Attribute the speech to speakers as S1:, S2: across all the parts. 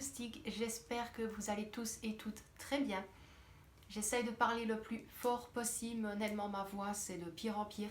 S1: Rustique, j'espère que vous allez tous et toutes très bien. J'essaye de parler le plus fort possible, honnêtement ma voix c'est de pire en pire.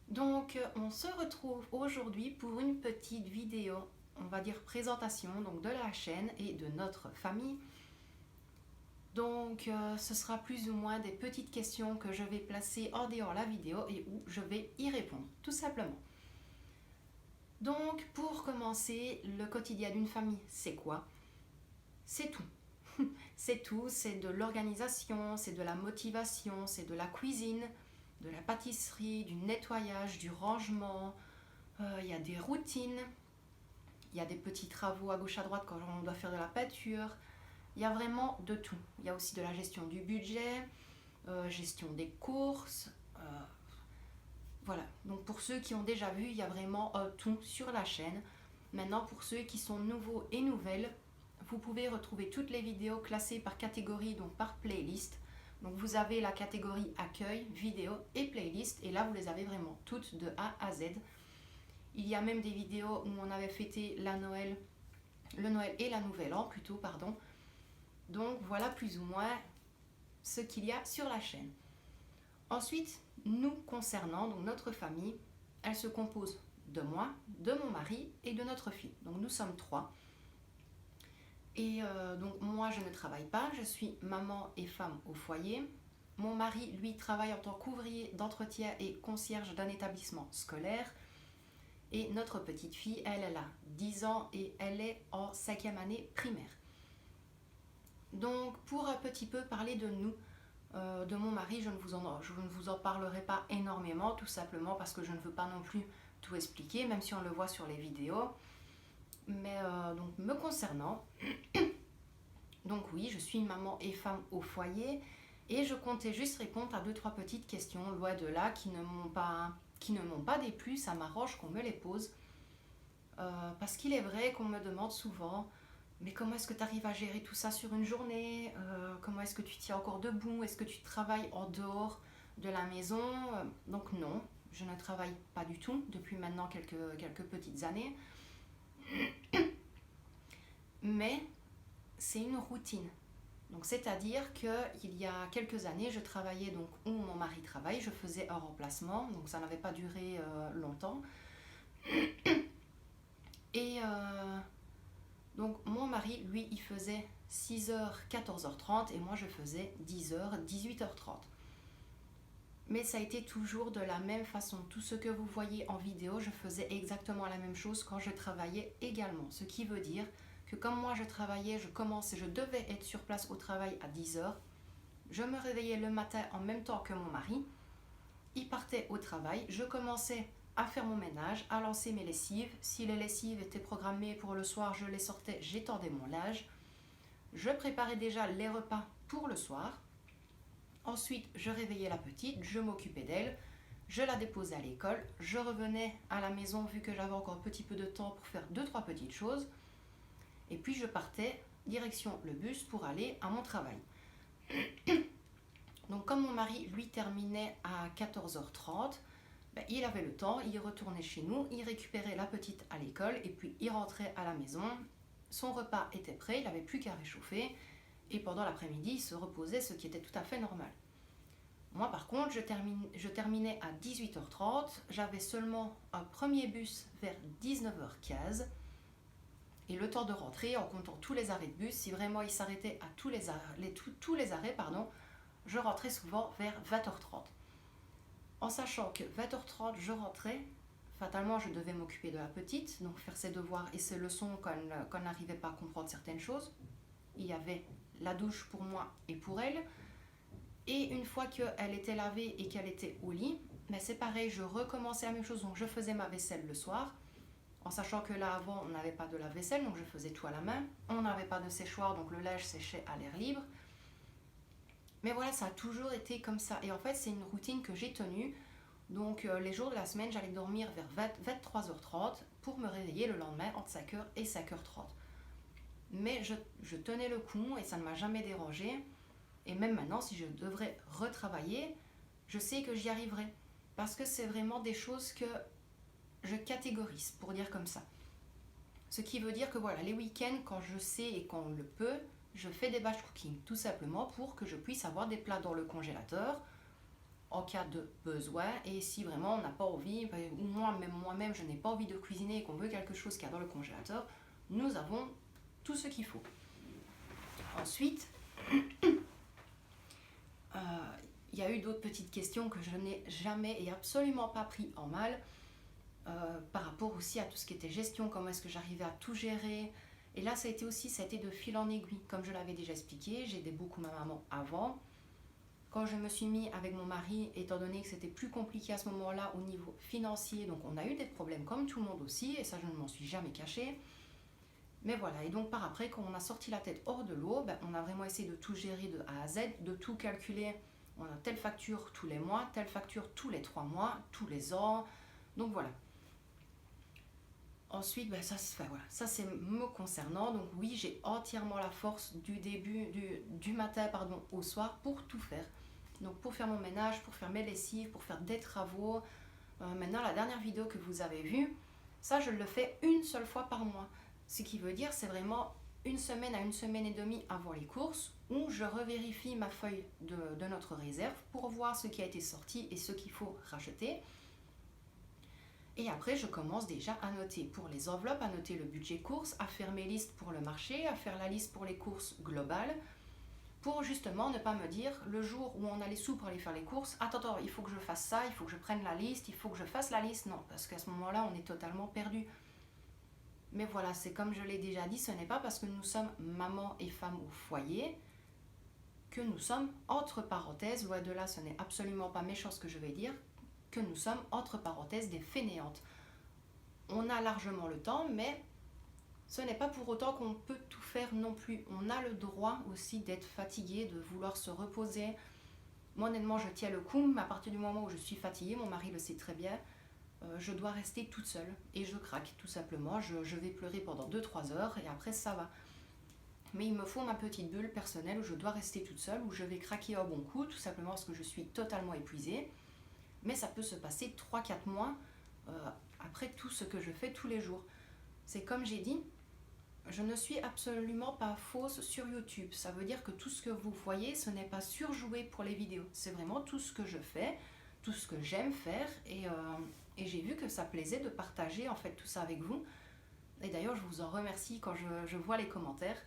S1: Donc on se retrouve aujourd'hui pour une petite vidéo, on va dire présentation donc de la chaîne et de notre famille. Donc ce sera plus ou moins des petites questions que je vais placer en dehors de la vidéo et où je vais y répondre, tout simplement. Donc pour commencer, le quotidien d'une famille, c'est quoi? C'est tout. C'est tout, c'est de l'organisation, c'est de la motivation, c'est de la cuisine, de la pâtisserie, du nettoyage, du rangement. Il y a des routines, il y a des petits travaux à gauche à droite quand on doit faire de la peinture. Il y a vraiment de tout. Il y a aussi de la gestion du budget, gestion des courses. Voilà, donc pour ceux qui ont déjà vu, il y a vraiment tout sur la chaîne. Maintenant, pour ceux qui sont nouveaux et nouvelles, vous pouvez retrouver toutes les vidéos classées par catégorie, donc par playlist. Donc vous avez la catégorie accueil, vidéo et playlist, et là vous les avez vraiment toutes de A à Z. Il y a même des vidéos où on avait fêté le Noël et la Nouvelle An plutôt, pardon. Donc voilà plus ou moins ce qu'il y a sur la chaîne. Ensuite, nous concernant, donc notre famille, elle se compose de moi, de mon mari et de notre fille. Donc nous sommes 3. Et donc moi je ne travaille pas, je suis maman et femme au foyer. Mon mari, lui, travaille en tant qu'ouvrier d'entretien et concierge d'un établissement scolaire. Et notre petite fille, elle a 10 ans et elle est en 5e année primaire. Donc pour un petit peu parler de nous, de mon mari, je ne vous en parlerai pas énormément, tout simplement parce que je ne veux pas non plus tout expliquer, même si on le voit sur les vidéos. Mais donc me concernant, donc oui, je suis maman et femme au foyer et je comptais juste répondre à 2-3 petites questions, loin de là, qui ne m'ont pas déplu, ça m'arrange qu'on me les pose. Parce qu'il est vrai qu'on me demande souvent, mais comment est-ce que tu arrives à gérer tout ça sur une journée? Comment est-ce que tu tiens encore debout? Est-ce que tu travailles en dehors de la maison? Donc non, je ne travaille pas du tout depuis maintenant quelques petites années. Mais c'est une routine. Donc c'est-à-dire qu'il y a quelques années, je travaillais donc où mon mari travaille, je faisais un remplacement, donc ça n'avait pas duré longtemps. Et donc mon mari, lui, il faisait 6h, 14h30 et moi je faisais 10h, 18h30. Mais ça a été toujours de la même façon. Tout ce que vous voyez en vidéo, je faisais exactement la même chose quand je travaillais également. Ce qui veut dire que comme moi je travaillais, je devais être sur place au travail à 10h. Je me réveillais le matin en même temps que mon mari. Il partait au travail. Je commençais à faire mon ménage, à lancer mes lessives. Si les lessives étaient programmées pour le soir, je les sortais, j'étendais mon linge. Je préparais déjà les repas pour le soir. Ensuite, je réveillais la petite, je m'occupais d'elle, je la déposais à l'école, je revenais à la maison vu que j'avais encore un petit peu de temps pour faire 2-3 petites choses. Et puis je partais direction le bus pour aller à mon travail. Donc comme mon mari, lui, terminait à 14h30, il avait le temps, il retournait chez nous, il récupérait la petite à l'école et puis il rentrait à la maison. Son repas était prêt, il n'avait plus qu'à réchauffer. Et pendant l'après-midi, il se reposait, ce qui était tout à fait normal. Moi, par contre, je terminais à 18h30. J'avais seulement un premier bus vers 19h15. Et le temps de rentrer, en comptant tous les arrêts de bus, si vraiment il s'arrêtait à tous les arrêts, je rentrais souvent vers 20h30. En sachant que 20h30, je rentrais, fatalement, je devais m'occuper de la petite, donc faire ses devoirs et ses leçons quand elle n'arrivait pas à comprendre certaines choses. Il y avait la douche pour moi et pour elle. Et une fois qu'elle était lavée et qu'elle était au lit, c'est pareil, je recommençais la même chose. Donc je faisais ma vaisselle le soir, en sachant que là avant on n'avait pas de lave-vaisselle, donc je faisais tout à la main. On n'avait pas de séchoir, donc le linge séchait à l'air libre. Mais voilà, ça a toujours été comme ça. Et en fait, c'est une routine que j'ai tenue. Donc les jours de la semaine, j'allais dormir vers 23h30 pour me réveiller le lendemain entre 5h et 5h30. Mais je tenais le coup et ça ne m'a jamais dérangée. Et même maintenant, si je devrais retravailler, je sais que j'y arriverai. Parce que c'est vraiment des choses que je catégorise, pour dire comme ça. Ce qui veut dire que voilà, les week-ends, quand je sais et quand on le peut, je fais des batch cooking, tout simplement pour que je puisse avoir des plats dans le congélateur en cas de besoin. Et si vraiment on n'a pas envie, ou moi-même je n'ai pas envie de cuisiner et qu'on veut quelque chose qu'il y a dans le congélateur, nous avons tout ce qu'il faut. Ensuite, il y a eu d'autres petites questions que je n'ai jamais et absolument pas pris en mal, par rapport aussi à tout ce qui était gestion, comment est-ce que j'arrivais à tout gérer. Et là, ça a été de fil en aiguille. Comme je l'avais déjà expliqué, j'aidais beaucoup ma maman avant. Quand je me suis mis avec mon mari, étant donné que c'était plus compliqué à ce moment-là au niveau financier, donc on a eu des problèmes comme tout le monde aussi, et ça je ne m'en suis jamais cachée. Mais voilà, et donc par après, quand on a sorti la tête hors de l'eau, on a vraiment essayé de tout gérer de A à Z, de tout calculer. On a telle facture tous les mois, telle facture tous les 3 mois, tous les ans. Donc voilà. Ensuite, ça c'est me concernant. Donc oui, j'ai entièrement la force du matin au soir pour tout faire. Donc pour faire mon ménage, pour faire mes lessives, pour faire des travaux. Maintenant, la dernière vidéo que vous avez vue, ça je le fais une seule fois par mois. Ce qui veut dire c'est vraiment une semaine à une semaine et demie avant les courses où je revérifie ma feuille de notre réserve pour voir ce qui a été sorti et ce qu'il faut racheter. Et après, je commence déjà à noter pour les enveloppes, à noter le budget course, à faire mes listes pour le marché, à faire la liste pour les courses globales, pour justement ne pas me dire le jour où on a les sous pour aller faire les courses, attends, il faut que je fasse ça, il faut que je prenne la liste, il faut que je fasse la liste. Non, parce qu'à ce moment-là, on est totalement perdu. Mais voilà, c'est comme je l'ai déjà dit, ce n'est pas parce que nous sommes maman et femme au foyer que nous sommes, entre parenthèses, loin de là, ce n'est absolument pas méchant ce que je vais dire, que nous sommes, entre parenthèses, des fainéantes. On a largement le temps, mais ce n'est pas pour autant qu'on peut tout faire non plus. On a le droit aussi d'être fatigué, de vouloir se reposer. Moi, honnêtement, je tiens le coup, mais à partir du moment où je suis fatiguée, mon mari le sait très bien, je dois rester toute seule. Et je craque, tout simplement. Je vais pleurer pendant 2-3 heures et après, ça va. Mais il me faut ma petite bulle personnelle où je dois rester toute seule, où je vais craquer au bon coup, tout simplement parce que je suis totalement épuisée. Mais ça peut se passer 3-4 mois après tout ce que je fais tous les jours. C'est comme j'ai dit, je ne suis absolument pas fausse sur YouTube. Ça veut dire que tout ce que vous voyez, ce n'est pas surjoué pour les vidéos. C'est vraiment tout ce que je fais, tout ce que j'aime faire. Et j'ai vu que ça plaisait de partager en fait tout ça avec vous. Et d'ailleurs, je vous en remercie quand je vois les commentaires.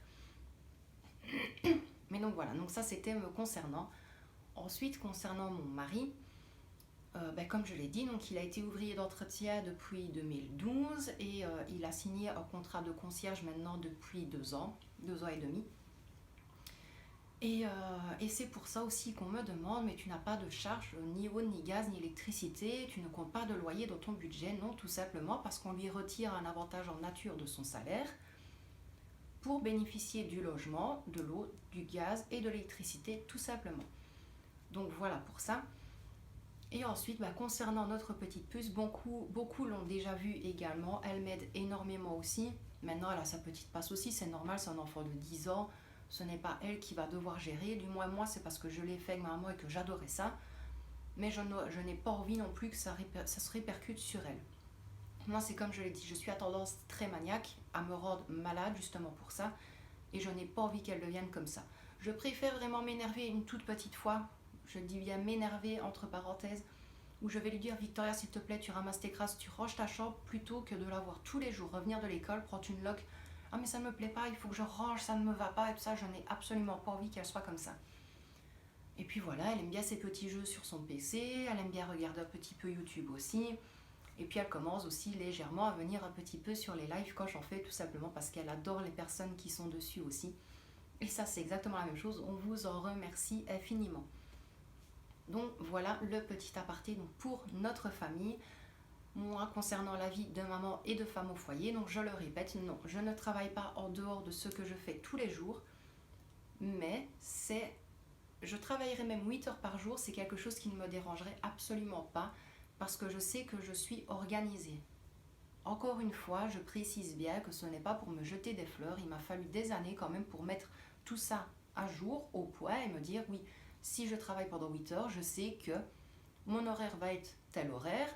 S1: Mais donc voilà, donc ça c'était me concernant. Ensuite, concernant mon mari, comme je l'ai dit, donc il a été ouvrier d'entretien depuis 2012 et il a signé un contrat de concierge maintenant depuis 2 ans et demi. Et c'est pour ça aussi qu'on me demande, mais tu n'as pas de charge ni eau, ni gaz, ni électricité, tu ne comptes pas de loyer dans ton budget. Non, tout simplement parce qu'on lui retire un avantage en nature de son salaire pour bénéficier du logement, de l'eau, du gaz et de l'électricité, tout simplement. Donc voilà pour ça. Et ensuite, concernant notre petite puce, beaucoup l'ont déjà vu également. Elle m'aide énormément aussi. Maintenant, elle a sa petite passe aussi, c'est normal, c'est un enfant de 10 ans. Ce n'est pas elle qui va devoir gérer. Du moins, moi, c'est parce que je l'ai fait avec ma maman et que j'adorais ça. Mais je n'ai pas envie non plus que ça se répercute sur elle. Moi, c'est comme je l'ai dit, je suis à tendance très maniaque à me rendre malade justement pour ça. Et je n'ai pas envie qu'elle devienne comme ça. Je préfère vraiment m'énerver une toute petite fois. Je dis bien m'énerver entre parenthèses, où je vais lui dire Victoria, s'il te plaît, tu ramasses tes crasses, tu ranges ta chambre, plutôt que de la voir tous les jours revenir de l'école, prendre une loque. Ah mais ça ne me plaît pas, il faut que je range, ça ne me va pas, et tout ça, je n'ai absolument pas envie qu'elle soit comme ça. Et puis voilà, elle aime bien ses petits jeux sur son PC, elle aime bien regarder un petit peu YouTube aussi. Et puis elle commence aussi légèrement à venir un petit peu sur les lives quand j'en fais, tout simplement parce qu'elle adore les personnes qui sont dessus aussi. Et ça, c'est exactement la même chose, on vous en remercie infiniment. Donc voilà le petit aparté donc, pour notre famille. Moi, concernant la vie de maman et de femme au foyer, donc je le répète, non, je ne travaille pas en dehors de ce que je fais tous les jours, mais je travaillerai même 8 heures par jour, c'est quelque chose qui ne me dérangerait absolument pas, parce que je sais que je suis organisée. Encore une fois, je précise bien que ce n'est pas pour me jeter des fleurs, il m'a fallu des années quand même pour mettre tout ça à jour, au point, et me dire oui, si je travaille pendant 8 heures, je sais que mon horaire va être tel horaire,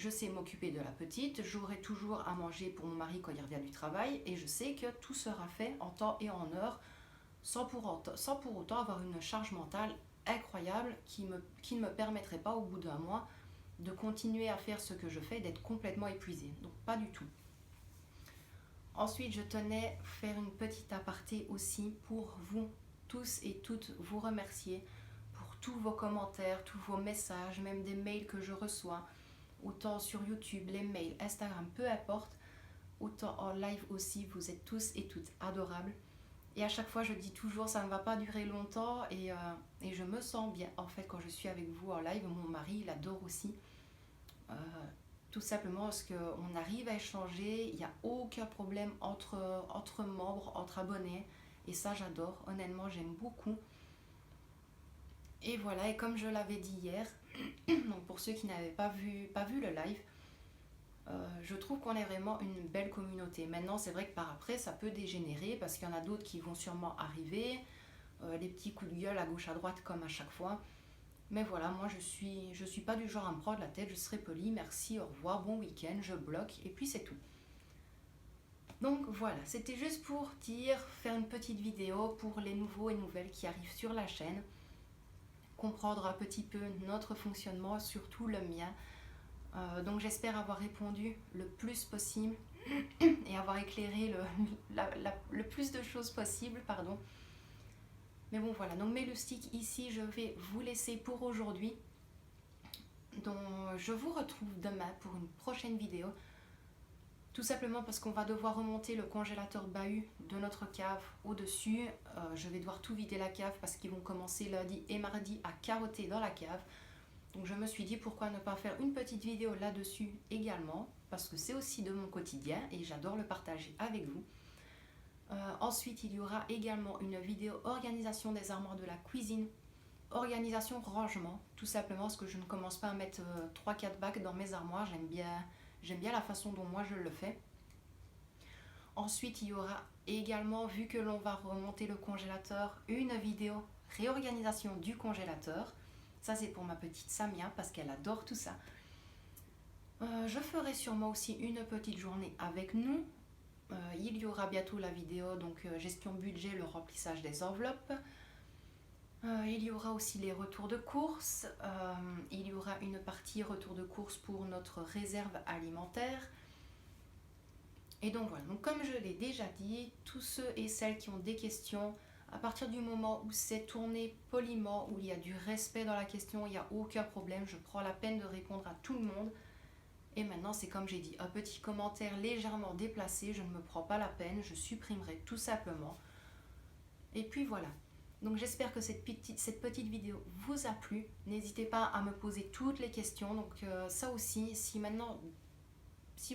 S1: je sais m'occuper de la petite, j'aurai toujours à manger pour mon mari quand il revient du travail et je sais que tout sera fait en temps et en heure sans pour autant avoir une charge mentale incroyable qui ne me permettrait pas au bout d'un mois de continuer à faire ce que je fais, d'être complètement épuisée. Donc pas du tout. Ensuite, je tenais à faire une petite aparté aussi pour vous tous et toutes vous remercier pour tous vos commentaires, tous vos messages, même des mails que je reçois, autant sur YouTube, les mails, Instagram, peu importe, autant en live aussi, vous êtes tous et toutes adorables. Et à chaque fois, je dis toujours, ça ne va pas durer longtemps et je me sens bien. En fait, quand je suis avec vous en live, mon mari, il adore aussi. Tout simplement parce qu'on arrive à échanger, il n'y a aucun problème entre membres, entre abonnés. Et ça, j'adore. Honnêtement, j'aime beaucoup. Et voilà, et comme je l'avais dit hier, donc pour ceux qui n'avaient pas vu le live, je trouve qu'on est vraiment une belle communauté. Maintenant, c'est vrai que par après, ça peut dégénérer parce qu'il y en a d'autres qui vont sûrement arriver, des petits coups de gueule à gauche à droite comme à chaque fois. Mais voilà, moi je suis pas du genre à me prendre la tête, je serai polie, merci, au revoir, bon week-end, je bloque et puis c'est tout. Donc voilà, c'était juste pour faire une petite vidéo pour les nouveaux et nouvelles qui arrivent sur la chaîne, comprendre un petit peu notre fonctionnement, surtout le mien. Donc j'espère avoir répondu le plus possible et avoir éclairé le plus de choses possible, pardon. Mais bon voilà, donc mes loustiques ici, je vais vous laisser pour aujourd'hui. Donc je vous retrouve demain pour une prochaine vidéo. Tout simplement parce qu'on va devoir remonter le congélateur bahut de notre cave au-dessus. Je vais devoir tout vider la cave parce qu'ils vont commencer lundi et mardi à carotter dans la cave. Donc je me suis dit pourquoi ne pas faire une petite vidéo là-dessus également. Parce que c'est aussi de mon quotidien et j'adore le partager avec vous. Ensuite, il y aura également une vidéo organisation des armoires de la cuisine, organisation rangement, tout simplement parce que je ne commence pas à mettre 3-4 bacs dans mes armoires, j'aime bien la façon dont moi je le fais. Ensuite, il y aura également, vu que l'on va remonter le congélateur, une vidéo réorganisation du congélateur. Ça c'est pour ma petite Samia parce qu'elle adore tout ça. Je ferai sûrement aussi une petite journée avec nous. Il y aura bientôt la vidéo, donc gestion budget, le remplissage des enveloppes. Il y aura aussi les retours de courses. Il y aura une partie retour de courses pour notre réserve alimentaire. Et donc voilà, donc comme je l'ai déjà dit, tous ceux et celles qui ont des questions, à partir du moment où c'est tourné poliment, où il y a du respect dans la question, il n'y a aucun problème, je prends la peine de répondre à tout le monde. Et maintenant, c'est comme j'ai dit, un petit commentaire légèrement déplacé, je ne me prends pas la peine, je supprimerai tout simplement. Et puis voilà. Donc j'espère que cette petite vidéo vous a plu. N'hésitez pas à me poser toutes les questions. Donc ça aussi, si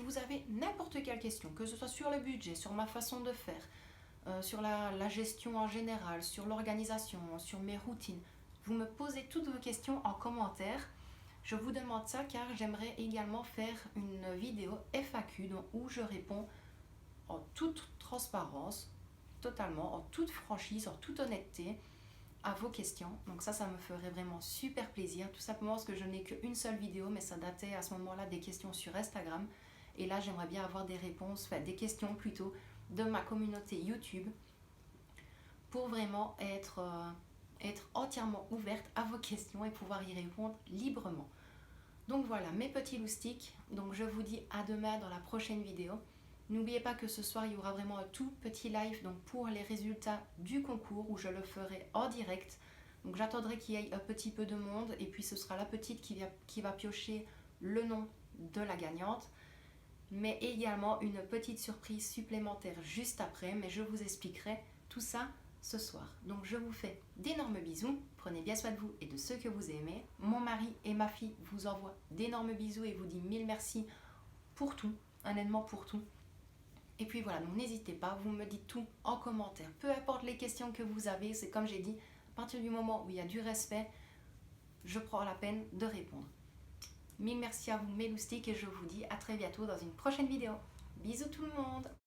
S1: vous avez n'importe quelle question, que ce soit sur le budget, sur ma façon de faire, sur la gestion en général, sur l'organisation, sur mes routines, vous me posez toutes vos questions en commentaire. Je vous demande ça car j'aimerais également faire une vidéo FAQ où je réponds en toute transparence, totalement, en toute franchise, en toute honnêteté à vos questions. Donc ça me ferait vraiment super plaisir, tout simplement parce que je n'ai qu'une seule vidéo, mais ça datait à ce moment-là des questions sur Instagram. Et là, j'aimerais bien avoir des réponses, enfin des questions plutôt, de ma communauté YouTube pour vraiment être entièrement ouverte à vos questions et pouvoir y répondre librement. Donc voilà mes petits loustiques, donc je vous dis à demain dans la prochaine vidéo. N'oubliez pas que ce soir il y aura vraiment un tout petit live donc pour les résultats du concours où je le ferai en direct. Donc j'attendrai qu'il y ait un petit peu de monde et puis ce sera la petite qui va piocher le nom de la gagnante. Mais également une petite surprise supplémentaire juste après, mais je vous expliquerai tout ça ce soir. Donc je vous fais d'énormes bisous, prenez bien soin de vous et de ceux que vous aimez. Mon mari et ma fille vous envoient d'énormes bisous et vous disent mille merci pour tout, honnêtement pour tout. Et puis voilà, donc n'hésitez pas, vous me dites tout en commentaire. Peu importe les questions que vous avez, c'est comme j'ai dit, à partir du moment où il y a du respect, je prends la peine de répondre. Mille merci à vous mes loustiques et je vous dis à très bientôt dans une prochaine vidéo. Bisous tout le monde!